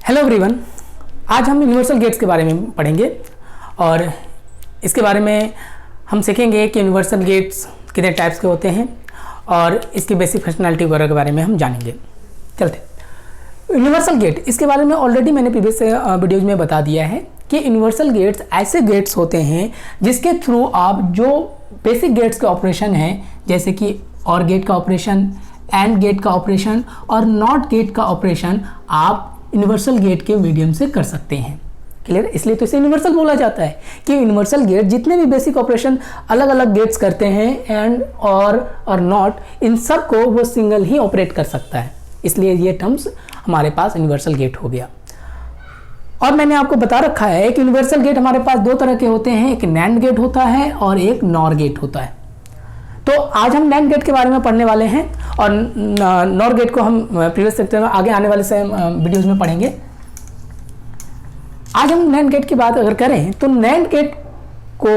Hello everyone, आज हम universal gets के बारे में पढ़ेंगे और इसके बारे में हम सीखेंगे कि यूनिवर्सल गेट्स कितने टाइप्स के होते हैं और इसकी बेसिक फंक्शनैलिटी वगैरह के बारे में हम जानेंगे। चलते यूनिवर्सल गेट, इसके बारे में ऑलरेडी मैंने प्रीवियस वीडियोज में बता दिया है कि यूनिवर्सल गेट्स ऐसे गेट्स होते हैं जिसके थ्रू आप जो बेसिक गेट्स के ऑपरेशन हैं, जैसे कि और गेट का ऑपरेशन, एंड गेट का ऑपरेशन और नॉट गेट का ऑपरेशन आप यूनिवर्सल गेट के मीडियम से कर सकते हैं। क्लियर? इसलिए तो इसे यूनिवर्सल बोला जाता है कि यूनिवर्सल गेट जितने भी बेसिक ऑपरेशन अलग अलग गेट्स करते हैं, एंड और नॉट, इन सब को वो सिंगल ही ऑपरेट कर सकता है। इसलिए ये टर्म्स हमारे पास यूनिवर्सल गेट हो गया। और मैंने आपको बता रखा है कि यूनिवर्सल गेट हमारे पास दो तरह के होते हैं, एक नैंड गेट होता है और एक नॉर गेट होता है। तो आज हम नैंड गेट के बारे में पढ़ने वाले हैं और नॉर गेट को हम प्रीवियस सेक्टर में आगे आने वाले वीडियोस में पढ़ेंगे। आज हम नैंड गेट की बात अगर करें तो नैंड गेट को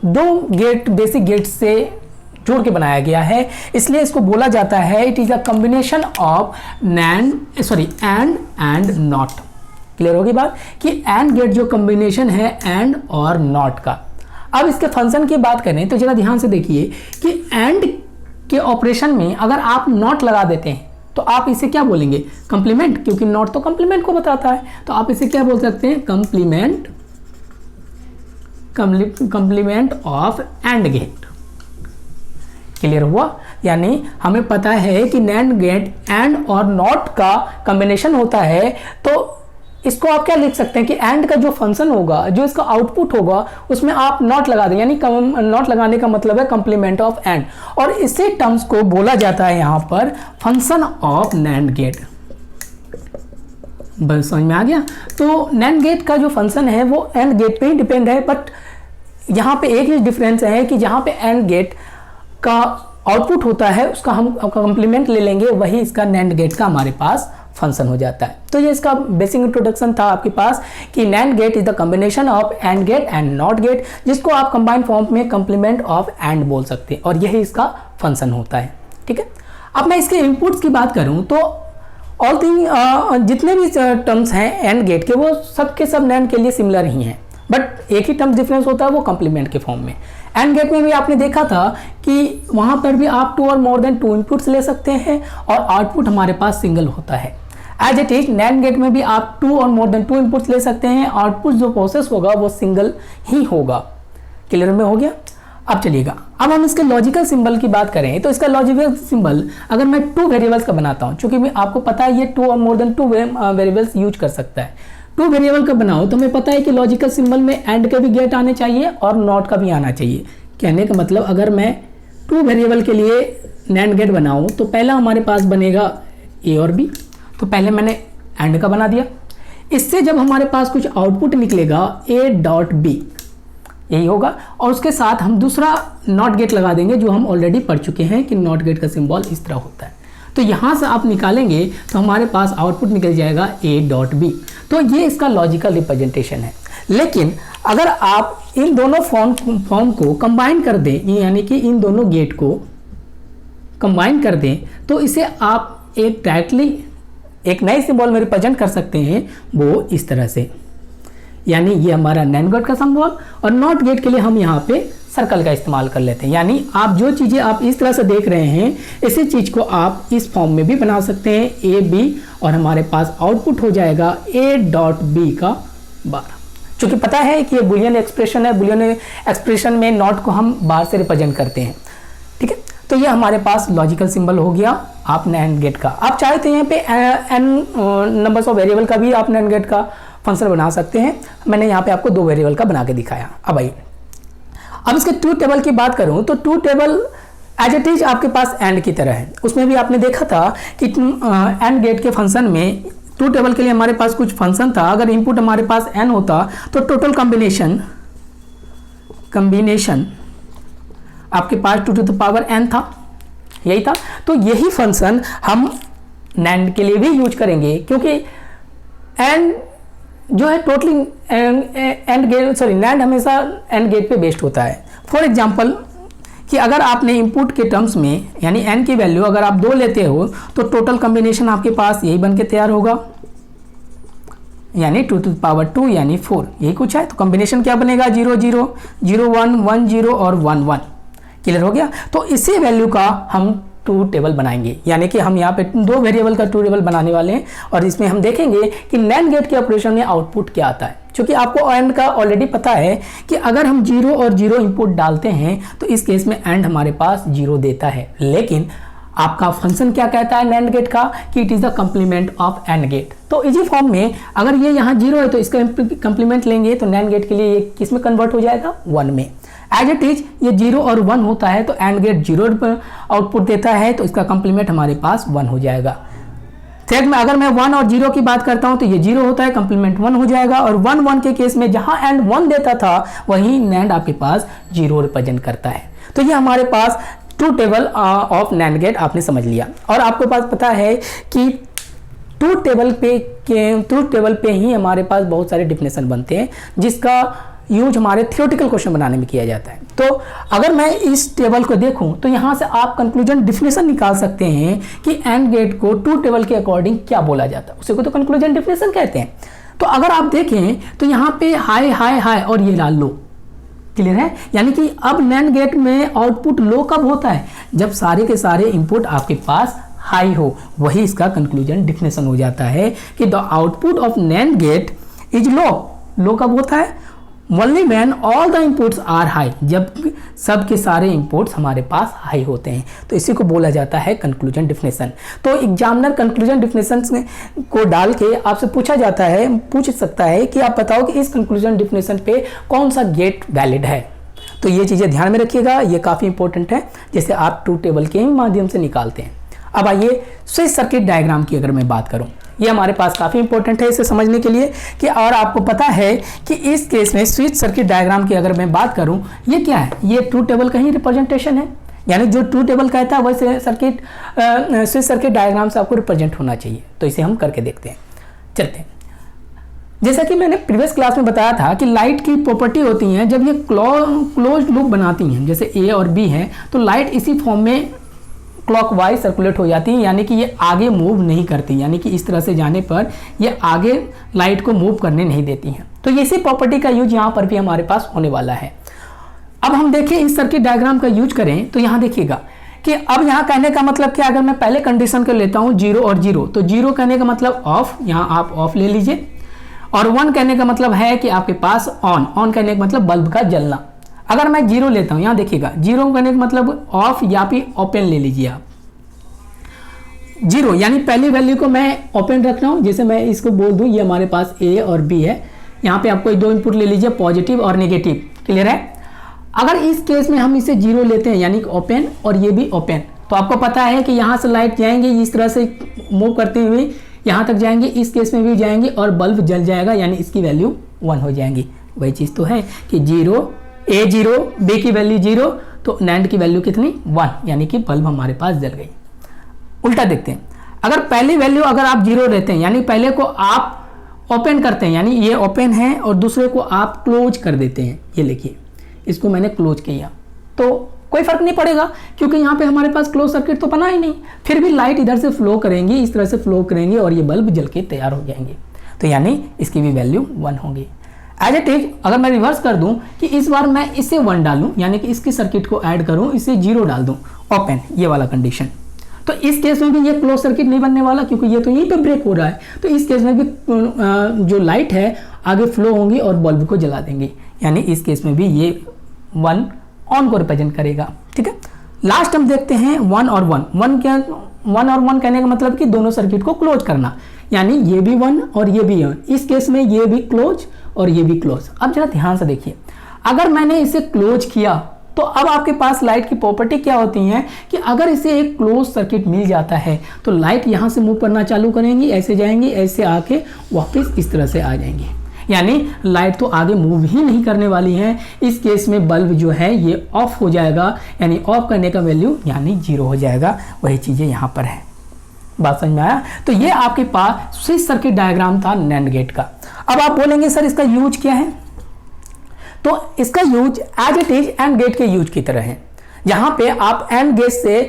दो गेट बेसिक गेट से जोड़ के बनाया गया है, इसलिए इसको बोला जाता है it is a combination of and and not. Clear होगी बात कि एंड गेट जो कॉम्बिनेशन है एंड और नॉट का। अब इसके फंक्शन की बात करें तो जरा ध्यान से देखिए कि एंड के ऑपरेशन में अगर आप नॉट लगा देते हैं तो आप इसे क्या बोलेंगे? कंप्लीमेंट, क्योंकि नॉट तो कंप्लीमेंट को बताता है। तो आप इसे क्या बोल सकते हैं? Complement of AND gate. Clear हुआ? यानी हमें पता है कि नैंड गेट एंड और नॉट का कॉम्बिनेशन होता है, तो इसको आप क्या लिख सकते हैं कि एंड का जो फंक्शन होगा, जो इसका आउटपुट होगा, उसमें आप नॉट लगा दें, यानी नॉट लगाने का मतलब है कंप्लीमेंट ऑफ एंड, और इसी टर्म्स को बोला जाता है यहां पर फंक्शन ऑफ नैंड गेट। बस समझ में आ गया? तो नैंड गेट का जो फंक्शन है वो एंड गेट पे ही डिपेंड है, बट यहां पे एक ही डिफरेंस है कि जहां पे एंड गेट का आउटपुट होता है उसका हम कंप्लीमेंट ले लेंगे, वही इसका नैंड गेट का हमारे पास फंक्शन हो जाता है। तो ये इसका बेसिक इंट्रोडक्शन था आपके पास कि NAND gate is the combination of AND gate and NOT gate, जिसको आप कंबाइंड फॉर्म में कंप्लीमेंट ऑफ एंड बोल सकते हैं, और यही इसका फंक्शन होता है। ठीक है, अब मैं इसके इनपुट्स की बात करूं तो ऑल थिंग जितने भी टर्म्स हैं एंड गेट के, वो सब के सब नैंड के लिए सिमिलर ही हैं, बट एक ही टर्म डिफरेंस होता है, वो कंप्लीमेंट के फॉर्म में। एंड गेट में भी आपने देखा था कि वहां पर भी आप 2 और मोर देन 2 इनपुट्स ले सकते हैं और आउटपुट हमारे पास सिंगल होता है। As it is NAND gate में भी आप 2 और मोर देन 2 इनपुट्स ले सकते हैं, आउटपुट जो प्रोसेस होगा वो सिंगल ही होगा। क्लियर में हो गया? अब चलिएगा, अब हम इसके लॉजिकल सिंबल की बात करें तो इसका लॉजिकल सिंबल अगर मैं 2 वेरिएबल्स का बनाता हूं, चूंकि आपको पता है ये 2 और मोर देन 2 वेरिएबल्स यूज कर सकता है। 2 वेरिएबल का बनाओ तो हमें पता है कि लॉजिकल सिंबल में एंड के भी गेट आने चाहिए और नॉट का भी आना चाहिए। कहने का मतलब अगर मैं 2 वेरिएबल के लिए नैंड गेट बनाऊं तो पहला हमारे पास बनेगा ए और बी, तो पहले मैंने एंड का बना दिया। इससे जब हमारे पास कुछ आउटपुट निकलेगा ए डॉट बी, यही होगा, और उसके साथ हम दूसरा नॉट गेट लगा देंगे जो हम ऑलरेडी पढ़ चुके हैं कि नॉट गेट का सिंबल इस तरह होता है। तो यहां से आप निकालेंगे तो हमारे पास आउटपुट निकल जाएगा ए डॉट बी। तो ये इसका लॉजिकल रिप्रेजेंटेशन है। लेकिन अगर आप इन दोनों फॉर्म को कंबाइन कर दें, यानी कि इन दोनों गेट को कंबाइन कर दें, तो इसे आप एक डायरेक्टली एक नए सिंबल में रिप्रेजेंट कर सकते हैं, वो इस तरह से। यानी ये हमारा नैंड गेट का सिंबल, और नॉट गेट के लिए हम यहाँ पे सर्कल का इस्तेमाल कर लेते हैं। यानी आप जो चीज़ें आप इस तरह से देख रहे हैं, इसी चीज़ को आप इस फॉर्म में भी बना सकते हैं, ए बी, और हमारे पास आउटपुट हो जाएगा ए डॉट बी का 12। चूँकि पता है कि ये बुलियन एक्सप्रेशन है, बुलियन एक्सप्रेशन में नॉट को हम बाहर से रिप्रेजेंट करते हैं। ठीक है, तो ये हमारे पास लॉजिकल सिंबल हो गया आप नैंड गेट का। आप चाहे तो यहाँ पे एन नंबर्स ऑफ वेरिएबल का भी आप नैंड गेट का फंक्शन बना सकते हैं। मैंने यहाँ पे आपको 2 वेरिएबल का बना के दिखाया। अब आइए, अब इसके ट्रूथ टेबल की बात करूँ तो truth table as it is आपके पास एंड की तरह है। उसमें भी आपने देखा था कि एंड गेट के फंक्शन में ट्रूथ टेबल के लिए हमारे पास कुछ फंक्शन था। अगर इनपुट हमारे पास एन होता तो टोटल कॉम्बिनेशन आपके पास 2 टू द पावर n था, यही था। तो यही फंक्शन हम नैंड के लिए भी यूज करेंगे, क्योंकि एंड जो है टोटली एंड गेट नैंड हमेशा एंड गेट पे बेस्ड होता है। फॉर एग्जांपल कि अगर आपने इनपुट के टर्म्स में यानी n की वैल्यू अगर आप 2 लेते हो तो टोटल कॉम्बिनेशन आपके पास यही बन के तैयार होगा। यानी 2 to the power 2 यानी 4, यही कुछ है। तो कॉम्बिनेशन क्या बनेगा, 0 0 0 1 1 0 और 1 1। क्लियर हो गया। तो इसी वैल्यू का हम ट्रू टेबल बनाएंगे, यानी कि हम यहाँ पे 2 वेरिएबल का ट्रू टेबल बनाने वाले हैं और इसमें हम देखेंगे कि NAND गेट के ऑपरेशन में आउटपुट क्या आता है। क्योंकि आपको AND का ऑलरेडी पता है कि अगर हम 0 और 0 इनपुट डालते हैं तो इस केस में AND हमारे पास 0 देता है, लेकिन आपका फंक्शन क्या कहता है NAND गेट का कि it is the complement of AND gate. तो इजी फॉर्म में अगर ये यहाँ 0 है तो इसका कंप्लीमेंट लेंगे तो NAND गेट के लिए ये किस में कन्वर्ट हो जाएगा, 1 में। एज इट इज ये 0 और 1 होता है तो AND गेट 0 पर आउटपुट देता है तो इसका कंप्लीमेंट हमारे पास 1 हो जाएगा। थ्रेड में अगर मैं 1 और 0 की बात करता हूं तो ये 0 होता है, कंप्लीमेंट 1 हो जाएगा। और 1 1 के केस में जहां AND 1 देता था वहीं NAND आपके पास 0 रिप्रेजेंट करता है। तो ये हमारे पास true table of NAND gate आपने समझ लिया। और आपके पास पता है कि ट्रू टेबल पे ही हमारे पास बहुत सारे डिफिनेशन बनते हैं जिसका यूज हमारे थियोरेटिकल क्वेश्चन बनाने में किया जाता है। तो अगर मैं इस टेबल को देखूं तो यहां से आप कंक्लूजन डिफिनेशन निकाल सकते हैं कि AND गेट को ट्रू टेबल के अकॉर्डिंग क्या बोला जाता है, उसी को तो कंक्लूजन डिफिनेशन कहते हैं। तो अगर आप देखें तो यहाँ पे हाई हाई हाई और ये लाल लो, क्लियर है। यानी कि अब NAND गेट में आउटपुट लो कब होता है, जब सारे के सारे इनपुट आपके पास हाई हो, वही इसका कंक्लूजन डिफिनेशन हो जाता है कि the output of NAND gate is low कब होता है, only when all the inputs are high, जब सब के सारे इनपुट्स हमारे पास हाई होते हैं। तो इसी को बोला जाता है कंक्लूजन डिफिनेशन। तो एग्जामिनर कंक्लूजन डिफिनेशन को डाल के आपसे पूछ सकता है कि आप बताओ कि इस कंक्लूजन डिफिनेशन पे कौन सा गेट वैलिड है। तो ये चीज़ें ध्यान में रखिएगा, ये काफ़ी इंपॉर्टेंट है, जैसे आप ट्रू टेबल के ही माध्यम से निकालते हैं। अब आइए स्विच सर्किट डायग्राम की अगर मैं बात करूं, ये हमारे पास काफ़ी इंपॉर्टेंट है इसे समझने के लिए कि, और आपको पता है कि इस केस में स्विच सर्किट डायग्राम की अगर मैं बात करूं, ये क्या है, ये ट्रू टेबल का ही रिप्रेजेंटेशन है। यानी जो ट्रू टेबल कहता है वैसे स्विच सर्किट डायग्राम से आपको रिप्रेजेंट होना चाहिए। तो इसे हम करके देखते हैं, चलते हैं। जैसा कि मैंने प्रीवियस क्लास में बताया था कि लाइट की प्रॉपर्टी होती है, जब ये क्लोज लूप बनाती हैं, जैसे ए और बी है, तो लाइट इसी फॉर्म में क्लॉकवाइज सर्कुलेट हो जाती है, यानी कि ये आगे मूव नहीं करती, यानी कि इस तरह से जाने पर ये आगे लाइट को मूव करने नहीं देती हैं। तो इसी प्रॉपर्टी का यूज यहाँ पर भी हमारे पास होने वाला है। अब हम देखें इस सर्किट डायग्राम का यूज करें तो यहाँ देखिएगा कि अब यहाँ कहने का मतलब क्या, अगर मैं पहले कंडीशन को लेता हूँ 0 और 0, तो 0 कहने का मतलब ऑफ, यहाँ आप ऑफ ले लीजिए, और 1 कहने का मतलब है कि आपके पास ऑन कहने का मतलब बल्ब का जलना। अगर मैं 0 लेता हूं, यहां देखिएगा 0 कहने का मतलब ऑफ या फिर ओपन ले लीजिए आप। 0 यानी पहली वैल्यू को मैं ओपन रख रहा हूं, जैसे मैं इसको बोल दूं ये हमारे पास ए और बी है, यहां पे आपको 2 इनपुट ले लीजिए, पॉजिटिव और नेगेटिव, क्लियर है। अगर इस केस में हम इसे 0 लेते हैं यानी ओपन और ये भी ओपन, तो आपको पता है कि यहां से लाइट जाएंगे इस तरह से मूव करते हुए यहां तक जाएंगे, इस केस में भी जाएंगे और बल्ब जल जाएगा, यानी इसकी वैल्यू 1 हो जाएंगी। वही चीज तो है कि 0 ए 0 बी की वैल्यू 0, तो NAND की वैल्यू कितनी 1, यानी कि बल्ब हमारे पास जल गई। उल्टा देखते हैं, अगर पहली वैल्यू अगर आप 0 लेते हैं यानी पहले को आप ओपन करते हैं, यानी ये ओपन है और दूसरे को आप क्लोज कर देते हैं, ये लिखिए इसको मैंने क्लोज किया, तो कोई फर्क नहीं पड़ेगा क्योंकि यहाँ पे हमारे पास क्लोज सर्किट तो बना ही नहीं, फिर भी लाइट इधर से फ्लो करेंगी, इस तरह से फ्लो करेंगे और ये बल्ब जल के तैयार हो जाएंगे। तो यानी इसकी भी वैल्यू 1 होगी। एज इट इज अगर मैं रिवर्स कर दूं कि इस बार मैं इसे 1 डालूं, यानी कि इसके सर्किट को ऐड करूं, इसे 0 डाल दूं, ओपन, ये वाला कंडीशन, तो इस केस में भी ये क्लोज सर्किट नहीं बनने वाला क्योंकि ये तो यहीं पे ब्रेक हो रहा है। तो इस केस में भी जो लाइट है आगे फ्लो होंगी और बल्ब को जला देंगी, यानी इस केस में भी ये 1 ऑन को रिप्रेजेंट करेगा। ठीक है, लास्ट हम देखते हैं 1 और 1 क्या, 1 और 1 कहने का मतलब कि दोनों सर्किट को क्लोज करना, यानी ये भी 1 और ये भी 1, इस केस में ये भी क्लोज और ये भी क्लोज। अब जरा ध्यान से देखिए, अगर मैंने इसे क्लोज किया तो अब आपके पास लाइट की प्रॉपर्टी क्या होती है कि अगर इसे एक क्लोज सर्किट मिल जाता है तो लाइट यहाँ से मूव करना चालू करेंगी, ऐसे जाएंगी, ऐसे आके वापस इस तरह से आ जाएंगी, यानी लाइट तो आगे मूव ही नहीं करने वाली है। इस केस में बल्ब जो है ये ऑफ हो जाएगा, यानी ऑफ करने का वैल्यू यानी 0 हो जाएगा। वही चीज़ें यहाँ पर है, बात समझ में आया। तो ये आपके पास स्विच सर्किट डायग्राम था NAND गेट का। अब आप बोलेंगे सर इसका यूज क्या है, तो इसका use as it is AND gate के यूज की तरह है। जहां पे आप AND गेट से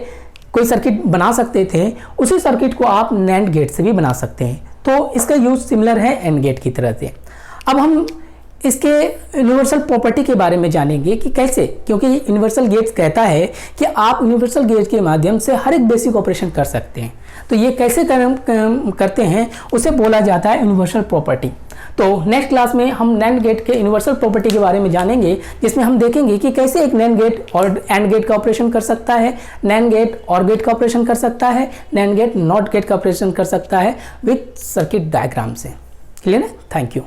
कोई सर्किट बना सकते थे, उसी सर्किट को आप NAND गेट से भी बना सकते हैं। तो इसका यूज सिमिलर है एंड गेट की तरह से। अब हम इसके यूनिवर्सल प्रॉपर्टी के बारे में जानेंगे कि कैसे, क्योंकि यूनिवर्सल गेट्स कहता है कि आप यूनिवर्सल गेट के माध्यम से हर एक बेसिक ऑपरेशन कर सकते हैं। तो ये कैसे करते हैं उसे बोला जाता है यूनिवर्सल प्रॉपर्टी। तो नेक्स्ट क्लास में हम नैंड गेट के यूनिवर्सल प्रॉपर्टी के बारे में जानेंगे, जिसमें हम देखेंगे कि कैसे एक नैंड गेट और एंड गेट का ऑपरेशन कर सकता है, नैंड गेट और गेट का ऑपरेशन कर सकता है, नैंड गेट नॉट गेट का ऑपरेशन कर सकता है विथ सर्किट डायग्राम से। क्लियर है? Thank you.